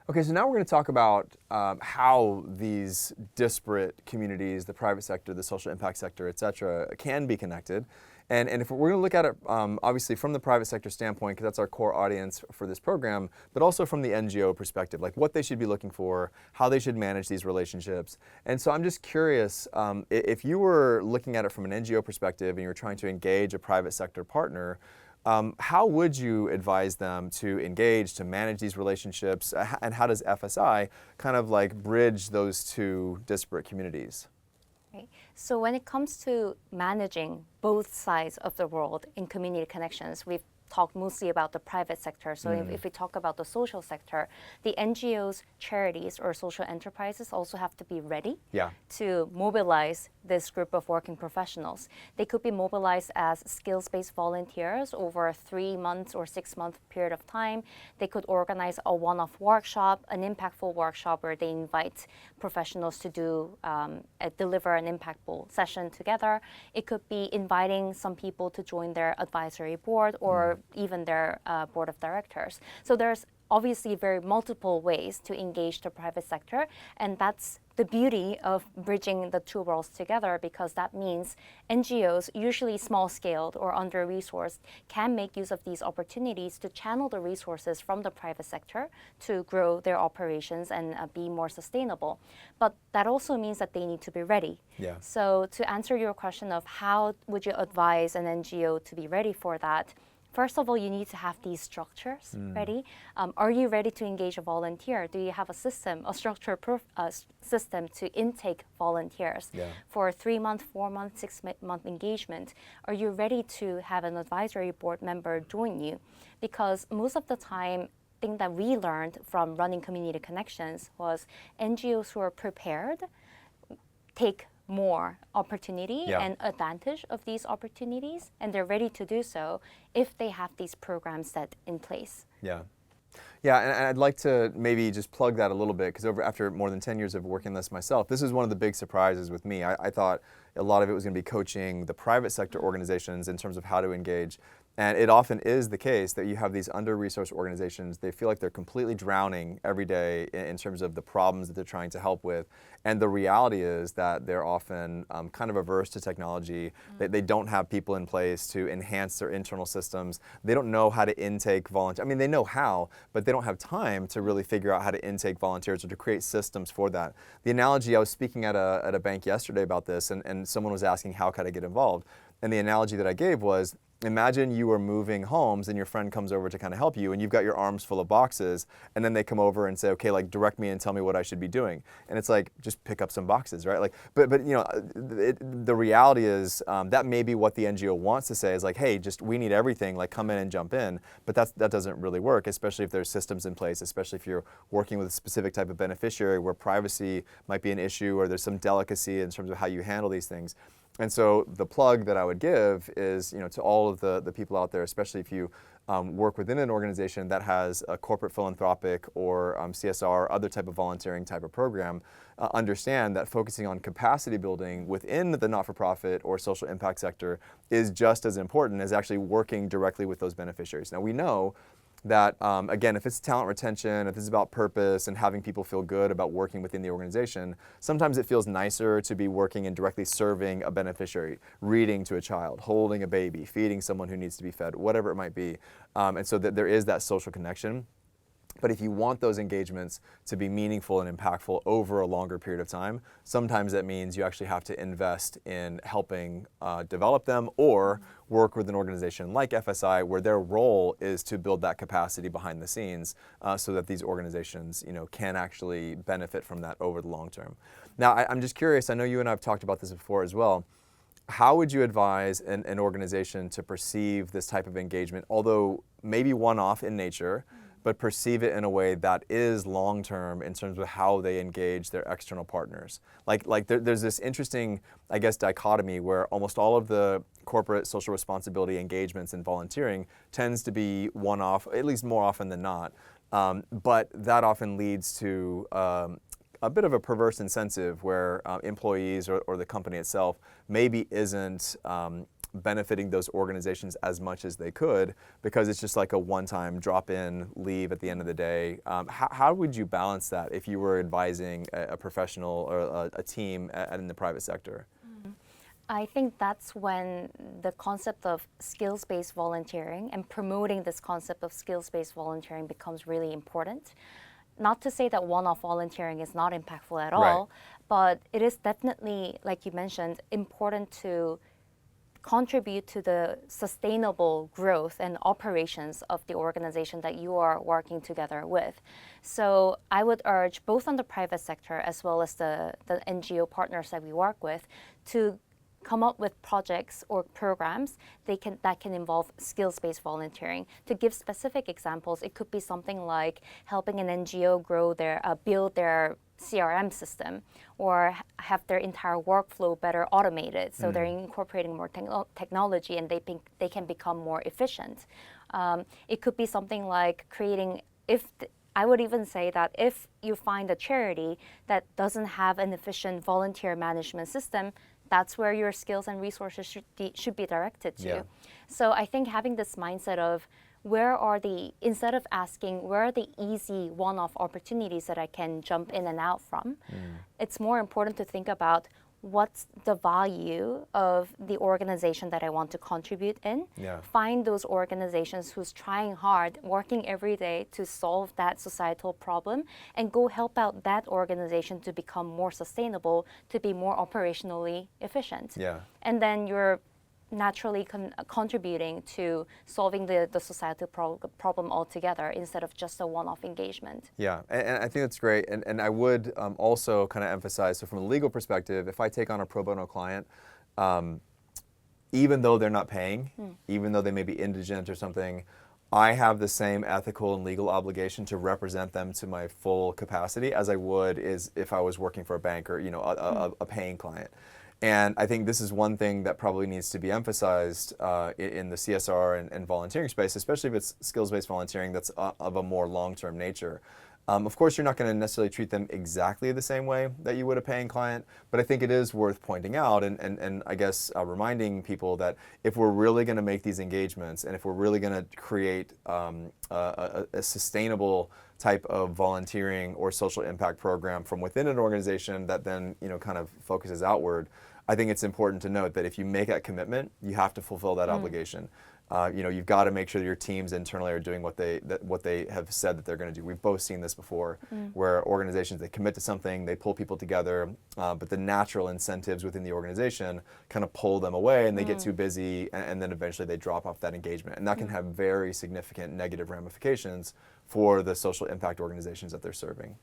Okay, so now we're going to talk about how these disparate communities, the private sector, the social impact sector, et cetera, can be connected. And if we're going to look at it, obviously from the private sector standpoint, because that's our core audience for this program, but also from the NGO perspective, like what they should be looking for, how they should manage these relationships. And so I'm just curious, if you were looking at it from an NGO perspective and you were trying to engage a private sector partner, how would you advise them to engage, to manage these relationships, and how does FSI kind of like bridge those two disparate communities? Right. So when it comes to managing both sides of the world in community connections, we've talked mostly about the private sector. So if we talk about the social sector, the NGOs, charities, or social enterprises also have to be ready to mobilize this group of working professionals. They could be mobilized as skills-based volunteers over a 3 months or 6 month period of time. They could organize a one-off workshop, an impactful workshop where they invite professionals to deliver an impactful session together. It could be inviting some people to join their advisory board or even their board of directors. So there's obviously very multiple ways to engage the private sector, and that's the beauty of bridging the two worlds together, because that means NGOs, usually small-scaled or under-resourced, can make use of these opportunities to channel the resources from the private sector to grow their operations and be more sustainable. But that also means that they need to be ready. So to answer your question of how would you advise an NGO to be ready for that, first of all, you need to have these structures ready. Are you ready to engage a volunteer? Do you have a system, a structured system to intake volunteers for a 3 month, 4 month, 6 month engagement? Are you ready to have an advisory board member join you? Because most of the time, thing that we learned from running community connections was NGOs who are prepared take more opportunity and advantage of these opportunities, and they're ready to do so if they have these programs set in place. Yeah, and I'd like to maybe just plug that a little bit, because after more than 10 years of working this myself, this is one of the big surprises with me. I thought a lot of it was going to be coaching the private sector organizations in terms of how to engage. And it often is the case that you have these under-resourced organizations. They feel like they're completely drowning every day in terms of the problems that they're trying to help with. And the reality is that they're often kind of averse to technology. They don't have people in place to enhance their internal systems. They don't know how to intake volunteers. I mean, they know how, but they don't have time to really figure out how to intake volunteers or to create systems for that. The analogy, I was speaking at a bank yesterday about this, and someone was asking, how could I get involved? And the analogy that I gave was, imagine you are moving homes and your friend comes over to kind of help you, and you've got your arms full of boxes, and then they come over and say, okay, like direct me and tell me what I should be doing. And it's like, just pick up some boxes, right? Like, but you know, the reality is that may be what the NGO wants to say is like, hey, just we need everything, like come in and jump in. But that doesn't really work, especially if there's systems in place, especially if you're working with a specific type of beneficiary where privacy might be an issue or there's some delicacy in terms of how you handle these things. And so the plug that I would give is, you know, to all of the people out there, especially if you work within an organization that has a corporate philanthropic or CSR, other type of volunteering type of program, understand that focusing on capacity building within the not-for-profit or social impact sector is just as important as actually working directly with those beneficiaries. Now we know that, again, if it's talent retention, if it's about purpose and having people feel good about working within the organization, sometimes it feels nicer to be working and directly serving a beneficiary, reading to a child, holding a baby, feeding someone who needs to be fed, whatever it might be. And so that there is that social connection. But if you want those engagements to be meaningful and impactful over a longer period of time, sometimes that means you actually have to invest in helping develop them or work with an organization like FSI where their role is to build that capacity behind the scenes so that these organizations, you know, can actually benefit from that over the long term. Now, I'm just curious, I know you and I have talked about this before as well. How would you advise an organization to perceive this type of engagement, although maybe one-off in nature, but perceive it in a way that is long-term in terms of how they engage their external partners? Like there's this interesting, I guess, dichotomy where almost all of the corporate social responsibility engagements and volunteering tends to be one-off, at least more often than not. But that often leads to a bit of a perverse incentive where employees or the company itself maybe isn't benefiting those organizations as much as they could, because it's just like a one-time drop-in leave at the end of the day. How would you balance that if you were advising a professional or a team in the private sector? I think that's when the concept of skills-based volunteering and promoting this concept of skills-based volunteering becomes really important. Not to say that one-off volunteering is not impactful at all, but it is definitely, like you mentioned, important to contribute to the sustainable growth and operations of the organization that you are working together with. So I would urge both on the private sector as well as the NGO partners that we work with to come up with projects or programs that can involve skills-based volunteering. To give specific examples, it could be something like helping an NGO build their CRM system, or have their entire workflow better automated, so they're incorporating more technology and they can become more efficient. It could be something like creating, I would even say that if you find a charity that doesn't have an efficient volunteer management system, that's where your skills and resources should be directed to. Yeah. So I think having this mindset of instead of asking where are the easy one-off opportunities that I can jump in and out from, it's more important to think about what's the value of the organization that I want to contribute in. Yeah. Find those organizations who's trying hard, working every day to solve that societal problem, and go help out that organization to become more sustainable, to be more operationally efficient. Yeah. And then you're naturally contributing to solving the societal problem altogether instead of just a one-off engagement. Yeah, and I think that's great. And I would also kind of emphasize, so from a legal perspective, if I take on a pro bono client, even though they're not paying, even though they may be indigent or something, I have the same ethical and legal obligation to represent them to my full capacity as I would if I was working for a bank or a paying client. And I think this is one thing that probably needs to be emphasized in the CSR and volunteering space, especially if it's skills-based volunteering that's of a more long-term nature. Of course, you're not going to necessarily treat them exactly the same way that you would a paying client, but I think it is worth pointing out and I guess reminding people that if we're really going to make these engagements and if we're really going to create a sustainable type of volunteering or social impact program from within an organization that then kind of focuses outward, I think it's important to note that if you make that commitment, you have to fulfill that obligation. You've got to make sure that your teams internally are doing what they have said that they're going to do. We've both seen this before, where organizations, they commit to something, they pull people together, but the natural incentives within the organization kind of pull them away, and they get too busy, and then eventually they drop off that engagement, and that can have very significant negative ramifications for the social impact organizations that they're serving.